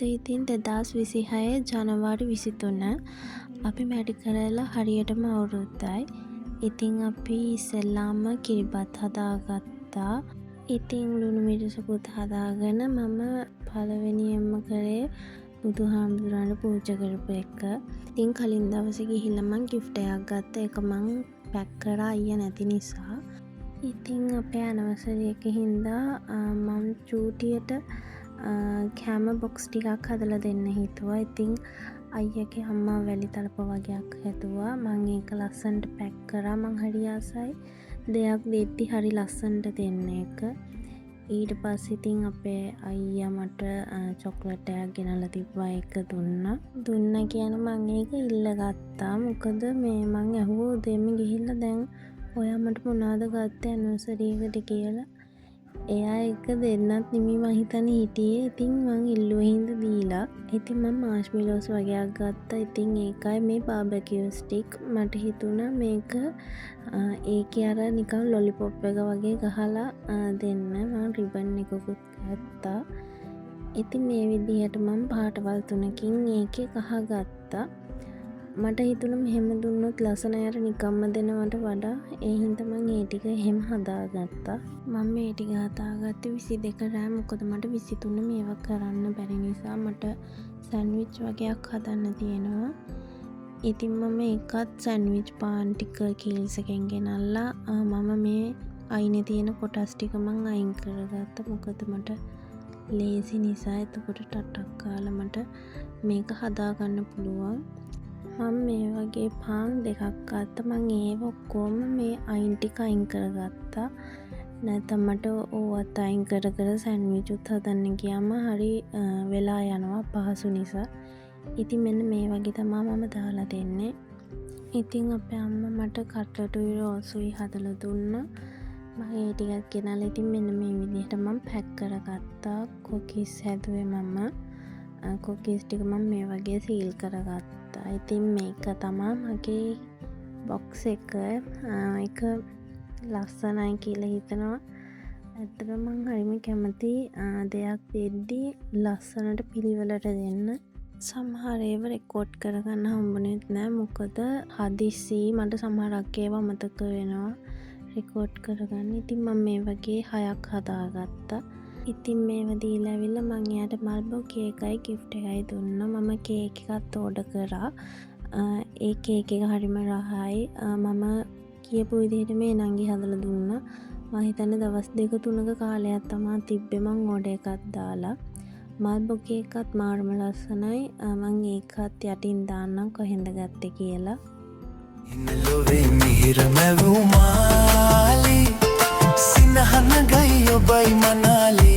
අද ඉතින් 2026 ජනවාරි 23 අපි මැඩි කරලා හරියටම අවුරුද්දයි. ඉතින් අපි ඉස්සෙල්ලාම කිරිබත් හදාගත්තා. ඉතින් ලුණු මිරිසකුත් හදාගෙන මම පළවෙනියෙන්ම කරේ බුදුහාමුදුරන්ට පූජා කරපු එක. ඉතින් කලින් දවසේ ගිහිල්ලා මං gift එකක් ගත්තා. ඒක මං පැක් කරා අයියා නැති නිසා. ඉතින් අපේ ඇනිවර්සරි එකේ හින්දා මම චූටියට කෑම බොක්ස් ටිකක් හදලා දෙන්න හිතුවා. ඉතින් අයියාගේ අම්මා වැලි තලප වගේක් හැදුවා. මම ඒක ලස්සනට පැක් කරා. මං හරි ආසයි දෙයක් දෙද්දි හරි ලස්සනට දෙන්න එක. ඊට පස්සේ ඉතින් අපේ අයියා මට චොක්ලට් එකක් ගෙනල්ලා තිබ්බා. ඒක දුන්නා කියන මං ඒක ඉල්ලගත්තා. මොකද මං ඇහුවා දෙන්න ගිහිල්ලා දැන් ඔයා මට මොනවද ගත්තේ ඇනිවර්සරි එකට කියලා. එයා එක දෙන්නත් නෙමෙයි මං හිතන්නේ හිටියේ. ඉතින් මං ඉල්ලුවා හින්දා දීලා. ඉතින් මම මාෂ්මෙලෝස් වගේක් ගත්තා. ඉතින් ඒකයි මේ බාබකියු ස්ටික්. මට හිතුණා මේක ඒකේ අර නිකන් ලොලිපොප් එක වගේ ගහලා දෙන්න. මම රිබන් එකකුත් ගත්තා. ඉතින් මේ විදිහට මම පාටවල් 3කින් ඒකේ ගහගත්තා. මට හිතුණා මෙහෙම දුන්නොත් ලස්සන අර නිකම්ම දෙනවට වඩා ඒ හින්දා මම ඒ ටික එහෙම හදාගත්තා. මම මේ ටික හදාගත්තේ 22 රෑ. මොකද මට 23 මේවා කරන්න බැරි නිසා මට සෑන්ඩ්විච් වගේක් හදන්න තියෙනවා. ඉතින් මම ඒකත් සෑන්ඩ්විච් පාන් ටික කීල්ස් එකෙන් ගෙනල්ලා මම මේ අයිනේ තියෙන කොටස් ටික මං අයින් කරගත්තා. මොකද මට ලේසි නිසා. එතකොට ටටක් කාලා මට මේක හදාගන්න පුළුවන්. මම මේ වගේ පාන් දෙකක් ගත්තා. මං ඒව ඔක්කොම මේ අයින් ටික අයින් කරගත්තා. නැත්නම් මට ඕවත් අයින් කර සෑන්ඩ්විච් උත් හදන්න ගියාම හරි වෙලා යනවා පහසු නිසා. ඉතින් මෙන්න මේ වගේ තමයි මම දාලා දෙන්නේ. ඉතින් අපේ අම්මා මට කට්ලටුයි රෝල්සුයි හදලා දුන්නා. මම ඒ ටිකක් ගෙනල්ලා ඉතින් මෙන්න මේ විදිහට මම පැක් කරගත්තා. කුකීස් හැදුවේ මම. කුකීස් ටික මම මේ වගේ සීල් කරගත්තා. ඉතින් මේක තමයි මගේ බොක්ස් එක. ඒක ලස්සනයි කියලා හිතනවා. ඇත්තටම මම හරිම කැමති දෙයක් දෙද්දි ලස්සනට පිළිවෙලට දෙන්න. සමහර ඒවා රෙකෝඩ් කරගන්න හම්බුනේත් නෑ. මොකද හදිස්සි මට සමහරක් ඒවා මතක වෙනවා රෙකෝඩ් කරගන්න. ඉතින් මම මේ වගේ 6ක් හදාගත්තා. ඉතින් මේව දීලා ඇවිල්ලා මං එයාට මල්බෝ කේකයි gift එකයි දුන්නා. මම කේක් එකත් ඕඩර් කරා. ඒ කේක් එක හරිම රහයි. මම කියපු විදිහට මේ නංගි හදලා දුන්නා. මම හිතන්නේ දවස් 2-3ක කාලයක් තමයි තිබ්බේ මං ඕඩර් එකක් දාලා. මල්බෝ කේකත් මාරම ලස්සනයි. මං ඒකත් යටින් දාන්නම් කොහෙන්ද ගත්තේ කියලා. ඉන්නලොවේ මිහිරම වුමාලි සිනහන ගයි ඔබයි මනාලි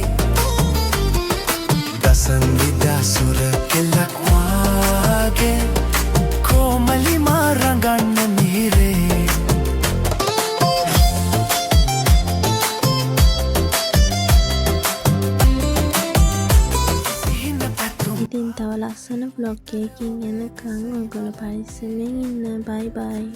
දසන්විදා සුර කෙල්ලක් වාගේ කොමලි මාරගන්න මිහිරේ. ඉතින් තව ලස්සන vlog එකකින් එනකන් ඔයගොල්ලෝ පරිස්සමෙන් ඉන්න. බයි බයි.